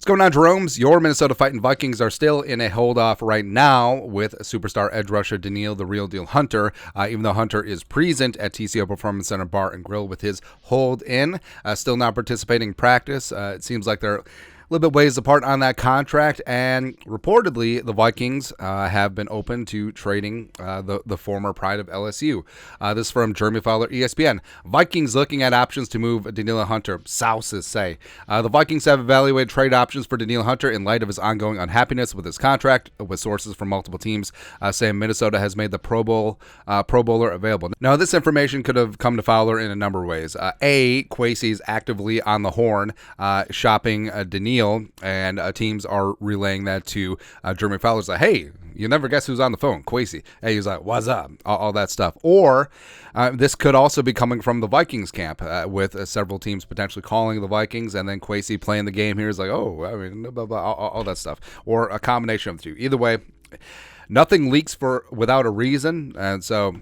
going on, Jerome's? Your Minnesota Vikings are still in a holdoff right now with superstar edge rusher Danielle "The Real Deal" Hunter, even though Hunter is present at TCO Performance Center Bar and Grill with his hold in. Still not participating in practice. It seems like they're a little bit ways apart on that contract, and reportedly the Vikings have been open to trading the former pride of LSU. This is from Jeremy Fowler, ESPN. Vikings looking at options to move Danielle Hunter, sources say. The Vikings have evaluated trade options for Danielle Hunter in light of his ongoing unhappiness with his contract, with sources from multiple teams saying Minnesota has made the Pro Bowler available. Now, this information could have come to Fowler in a number of ways. Kwesi's actively on the horn shopping Danielle, and teams are relaying that to Jeremy Fowler's like, hey, you never guess who's on the phone, Kwesi. Hey, he's like, what's up? All that stuff. Or this could also be coming from the Vikings camp with several teams potentially calling the Vikings, and then Kwesi playing the game here is like, oh, I mean, blah, blah, all that stuff. Or a combination of the two. Either way, nothing leaks without a reason, and so,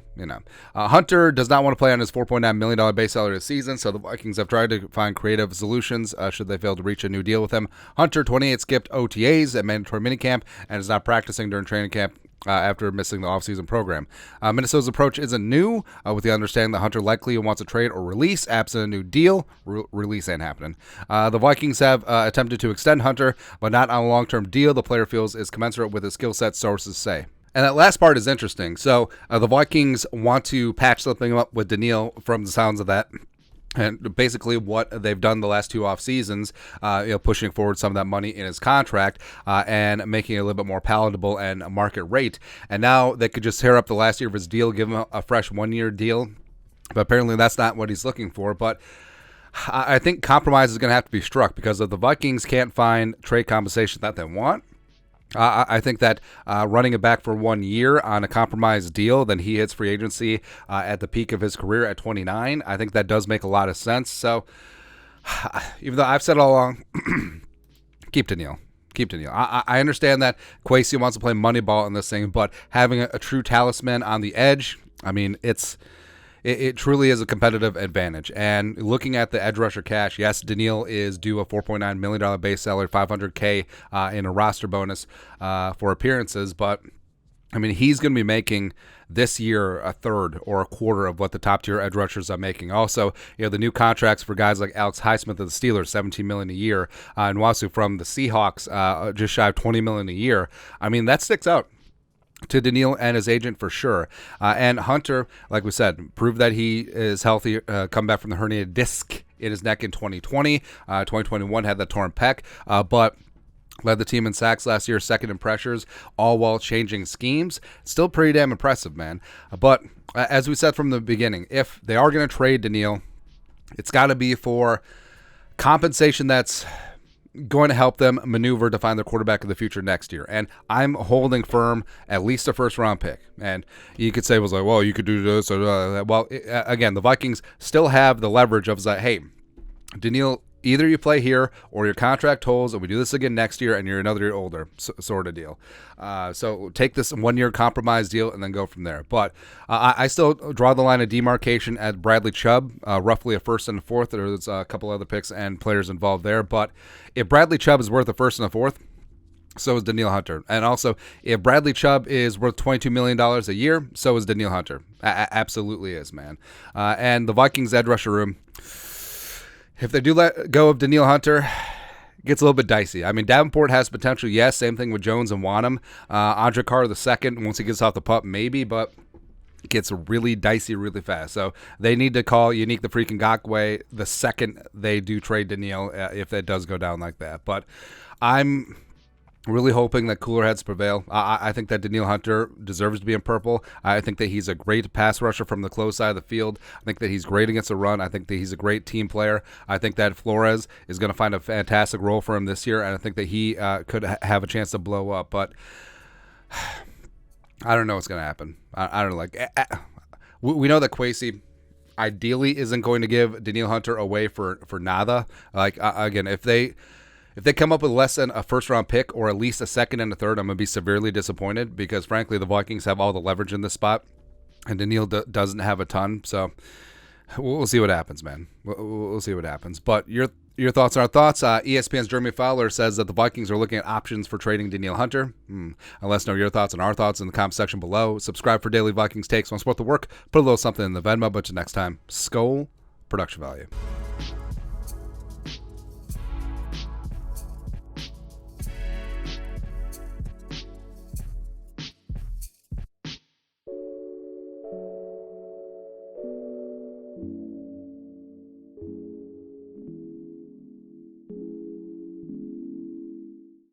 Hunter does not want to play on his $4.9 million base salary this season, so the Vikings have tried to find creative solutions should they fail to reach a new deal with him. Hunter, 28, skipped OTAs at mandatory minicamp and is not practicing during training camp after missing the offseason program. Minnesota's approach isn't new, with the understanding that Hunter likely wants a trade or release absent a new deal. Release ain't happening. The Vikings have attempted to extend Hunter, but not on a long-term deal the player feels is commensurate with his skill set, sources say. And that last part is interesting. So the Vikings want to patch something up with Danielle from the sounds of that. And basically what they've done the last two off seasons, pushing forward some of that money in his contract and making it a little bit more palatable and market rate. And now they could just tear up the last year of his deal, give him a fresh 1-year deal. But apparently that's not what he's looking for. But I think compromise is going to have to be struck, because if the Vikings can't find trade compensation that they want, I think that running it back for 1 year on a compromised deal, then he hits free agency at the peak of his career at 29. I think that does make a lot of sense. So even though I've said all along, keep Danielle. I understand that Kwesi wants to play Moneyball in this thing, but having a true talisman on the edge, I mean, it truly is a competitive advantage. And looking at the edge rusher cash, yes, Danielle is due a $4.9 million base salary, $500K in a roster bonus for appearances. But, I mean, he's going to be making this year a third or a quarter of what the top-tier edge rushers are making. Also, the new contracts for guys like Alex Highsmith of the Steelers, $17 million a year, and Wasu from the Seahawks, just shy of $20 million a year. I mean, that sticks out to Danielle and his agent for sure. And Hunter, like we said, proved that he is healthy, come back from the herniated disc in his neck in 2020. 2021 had the torn pec, but led the team in sacks last year, second in pressures, all while changing schemes. Still pretty damn impressive, man. But as we said from the beginning, if they are going to trade Danielle, it's got to be for compensation that's going to help them maneuver to find their quarterback of the future next year. And I'm holding firm at least a first-round pick. And you could say, well, you could do this or that. Well, again, the Vikings still have the leverage of, hey, Danielle, either you play here or your contract holds and we do this again next year and you're another year older, sort of deal. So take this 1-year compromise deal and then go from there. But I still draw the line of demarcation at Bradley Chubb, roughly a first and a fourth. There's a couple other picks and players involved there. But if Bradley Chubb is worth a first and a fourth, so is Danielle Hunter. And also, if Bradley Chubb is worth $22 million a year, so is Danielle Hunter. Absolutely is, man. And the Vikings edge rusher room, if they do let go of Danielle Hunter, it gets a little bit dicey. I mean, Davenport has potential, yes. Same thing with Jones and Wanham. Andre Carr II, once he gets off the pup, maybe, but it gets really dicey really fast. So they need to call Unique the freaking Ngakoue the second they do trade Danielle, if that does go down like that. But I'm really hoping that cooler heads prevail. I think that Danielle Hunter deserves to be in purple. I think that he's a great pass rusher from the close side of the field. I think that he's great against the run. I think that he's a great team player. I think that Flores is going to find a fantastic role for him this year, and I think that he could have a chance to blow up. But I don't know what's going to happen. I don't know. We know that Kwesi ideally isn't going to give Danielle Hunter away for nada. Again, if they come up with less than a first-round pick or at least a second and a third, I'm going to be severely disappointed because, frankly, the Vikings have all the leverage in this spot, and Danielle doesn't have a ton. So we'll see what happens, man. We'll see what happens. But Your thoughts on our thoughts. ESPN's Jeremy Fowler says that the Vikings are looking at options for trading Danielle Hunter. Let us know your thoughts and our thoughts in the comment section below. Subscribe for daily Vikings takes. Want to support the work? Put a little something in the Venmo. But until next time, Skol, production value.